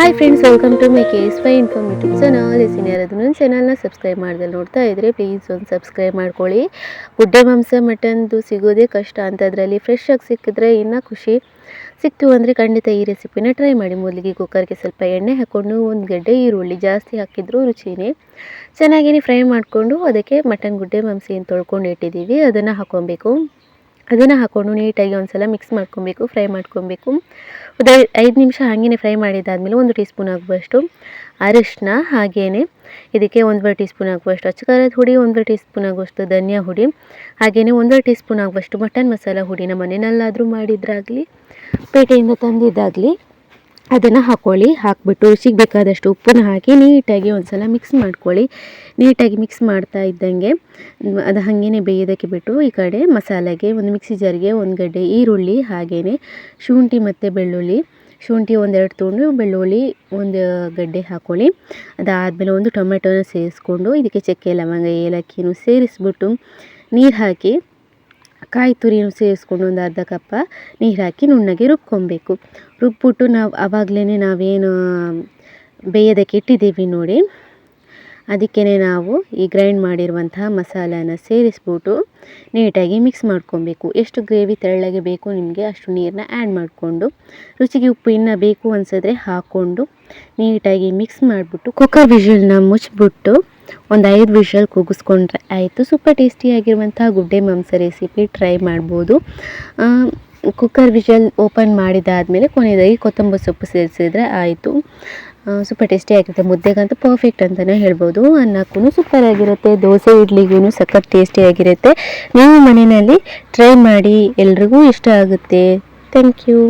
Hi friends, welcome to my KS5 informative channel. ಯಾರಾದರೂ ನನ್ನ ಚಾನಲ್ನ ಸಬ್ಸ್ಕ್ರೈಬ್ ಮಾಡ್ದೆ ನೋಡ್ತಾ ಇದ್ದರೆ ಪ್ಲೀಸ್ ಒಂದು ಸಬ್ಸ್ಕ್ರೈಬ್ ಮಾಡ್ಕೊಳ್ಳಿ. ಗುಡ್ಡೆ ಮಾಂಸ ಮಟನ್ದು ಸಿಗೋದೇ ಕಷ್ಟ ಅಂತ ಅದರಲ್ಲಿ ಫ್ರೆಶ್ ಆಗಿ ಸಿಕ್ಕಿದ್ರೆ ಇನ್ನೂ ಖುಷಿ. ಸಿಕ್ತು ಅಂದರೆ ಖಂಡಿತ ಈ ರೆಸಿಪಿನ ಟ್ರೈ ಮಾಡಿ. ಮೊದಲಿಗೆ ಕುಕ್ಕರ್ಗೆ ಸ್ವಲ್ಪ ಎಣ್ಣೆ ಹಾಕ್ಕೊಂಡು ಒಂದು ಗಡ್ಡೆ ಈರುಳ್ಳಿ ಜಾಸ್ತಿ ಹಾಕಿದ್ರು ರುಚಿನೇ. ಚೆನ್ನಾಗಿ ಫ್ರೈ ಮಾಡಿಕೊಂಡು ಅದಕ್ಕೆ ಮಟನ್ ಗುಡ್ಡೆ ಮಾಂಸ ಏನು ತೊಳ್ಕೊಂಡು ಇಟ್ಟಿದ್ದೀವಿ ಅದನ್ನು ಹಾಕ್ಕೊಬೇಕು. ಅದನ್ನು ಹಾಕ್ಕೊಂಡು ನೀಟಾಗಿ ಒಂದು ಸಲ ಮಿಕ್ಸ್ ಮಾಡ್ಕೊಬೇಕು, ಫ್ರೈ ಮಾಡ್ಕೊಬೇಕು. ಒಂದು 5 ನಿಮಿಷ ಹಾಗೇ ಫ್ರೈ ಮಾಡಿದ್ದಾದಮೇಲೆ 1 ಟೀ ಸ್ಪೂನ್ ಆಗುವಷ್ಟು ಅರಿಶಿನ, ಹಾಗೆಯೇ ಇದಕ್ಕೆ 1 ಟೀ ಸ್ಪೂನ್ ಆಗುವಷ್ಟು ಅಚ್ಚ ಖಾರದ ಹುಡಿ, 1 ಟೀ ಸ್ಪೂನ್ ಆಗುವಷ್ಟು ಧನಿಯಾ ಹುಡಿ, ಹಾಗೆಯೇ 1 ಟೀ ಸ್ಪೂನ್ ಆಗುವಷ್ಟು ಮಟನ್ ಮಸಾಲ ಹುಡಿ. ನಮ್ಮ ಮನೆಯಲ್ಲಾದರೂ ಮಾಡಿದ್ರಾಗಲಿ ಪೇಟೆಯಿಂದ ತಂದಿದ್ದಾಗಲಿ ಅದನ್ನು ಹಾಕ್ಕೊಳ್ಳಿ. ಹಾಕಿಬಿಟ್ಟು ರುಚಿಗೆ ಬೇಕಾದಷ್ಟು ಉಪ್ಪನ್ನು ಹಾಕಿ ನೀಟಾಗಿ ಒಂದು ಸಲ ಮಿಕ್ಸ್ ಮಾಡ್ಕೊಳ್ಳಿ. ನೀಟಾಗಿ ಮಿಕ್ಸ್ ಮಾಡ್ತಾ ಇದ್ದಂಗೆ ಅದು ಹಾಗೇ ಬೇಯೋದಕ್ಕೆ ಬಿಟ್ಟು ಈ ಕಡೆ ಮಸಾಲೆಗೆ ಒಂದು ಮಿಕ್ಸಿ ಜಾರಿಗೆ 1 ಗಡ್ಡೆ ಈರುಳ್ಳಿ, ಹಾಗೆಯೇ ಶುಂಠಿ ಮತ್ತು ಬೆಳ್ಳುಳ್ಳಿ, ಶುಂಠಿ 1-2 ತುಂಡು, ಬೆಳ್ಳುಳ್ಳಿ 1 ಗಡ್ಡೆ ಹಾಕ್ಕೊಳ್ಳಿ. ಅದಾದಮೇಲೆ 1 ಟೊಮೆಟೊನ ಸೇರಿಸ್ಕೊಂಡು ಇದಕ್ಕೆ ಚಕ್ಕೆ ಲವಂಗ ಏಲಕ್ಕಿನೂ ಸೇರಿಸ್ಬಿಟ್ಟು ನೀರು ಹಾಕಿ ಕಾಯಿ ತುರಿನೂ ಸೇರಿಸ್ಕೊಂಡು ಒಂದು ಅರ್ಧ ಕಪ್ಪ ನೀರು ಹಾಕಿ ನುಣ್ಣಗೆ ರುಬ್ಕೊಬೇಕು. ರುಬ್ಬಿಬಿಟ್ಟು ಆವಾಗಲೇ ನಾವೇನು ಬೇಯೋದಕ್ಕೆ ಇಟ್ಟಿದ್ದೀವಿ ನೋಡಿ, ಅದಕ್ಕೇ ನಾವು ಈ ಗ್ರೈಂಡ್ ಮಾಡಿರುವಂತಹ ಮಸಾಲಾನ ಸೇರಿಸ್ಬಿಟ್ಟು ನೀಟಾಗಿ ಮಿಕ್ಸ್ ಮಾಡ್ಕೊಬೇಕು. ಎಷ್ಟು ಗ್ರೇವಿ ತೆಳ್ಳಗೆ ಬೇಕು ನಿಮಗೆ ಅಷ್ಟು ನೀರನ್ನ ಆ್ಯಡ್ ಮಾಡಿಕೊಂಡು ರುಚಿಗೆ ಉಪ್ಪು ಇನ್ನೂ ಬೇಕು ಅನಿಸಿದ್ರೆ ಹಾಕ್ಕೊಂಡು ನೀಟಾಗಿ ಮಿಕ್ಸ್ ಮಾಡಿಬಿಟ್ಟು ಕುಕ್ಕರ್ ವಿಷಲ್ನ ಮುಚ್ಚಿಬಿಟ್ಟು ಒಂದು 5 ವಿಷಲ್ ಕೂಗಿಸ್ಕೊಂಡ್ರೆ ಆಯಿತು. ಸೂಪರ್ ಟೇಸ್ಟಿಯಾಗಿರುವಂಥ ಗುಡ್ಡೆ ಮಾಂಸ ರೆಸಿಪಿ ಟ್ರೈ ಮಾಡ್ಬೋದು. ಕುಕ್ಕರ್ ವಿಷಲ್ ಓಪನ್ ಮಾಡಿದಾದಮೇಲೆ ಕೊನೆಯದಾಗಿ ಕೊತ್ತಂಬರಿ ಸೊಪ್ಪು ಸೇರಿಸಿದ್ರೆ ಆಯಿತು. ಸೂಪರ್ ಟೇಸ್ಟಿಯಾಗಿರುತ್ತೆ. ಮುದ್ದೆಗಂತೂ ಪರ್ಫೆಕ್ಟ್ ಅಂತಲೇ ಹೇಳ್ಬೋದು. ಅನ್ನಕ್ಕೂ ಸೂಪರಾಗಿರುತ್ತೆ, ದೋಸೆ ಇಡ್ಲಿಗೂ ಸಖತ್ ಟೇಸ್ಟಿಯಾಗಿರುತ್ತೆ. ನೀವು ಮನೆಯಲ್ಲಿ ಟ್ರೈ ಮಾಡಿ, ಎಲ್ರಿಗೂ ಇಷ್ಟ ಆಗುತ್ತೆ. Thank you.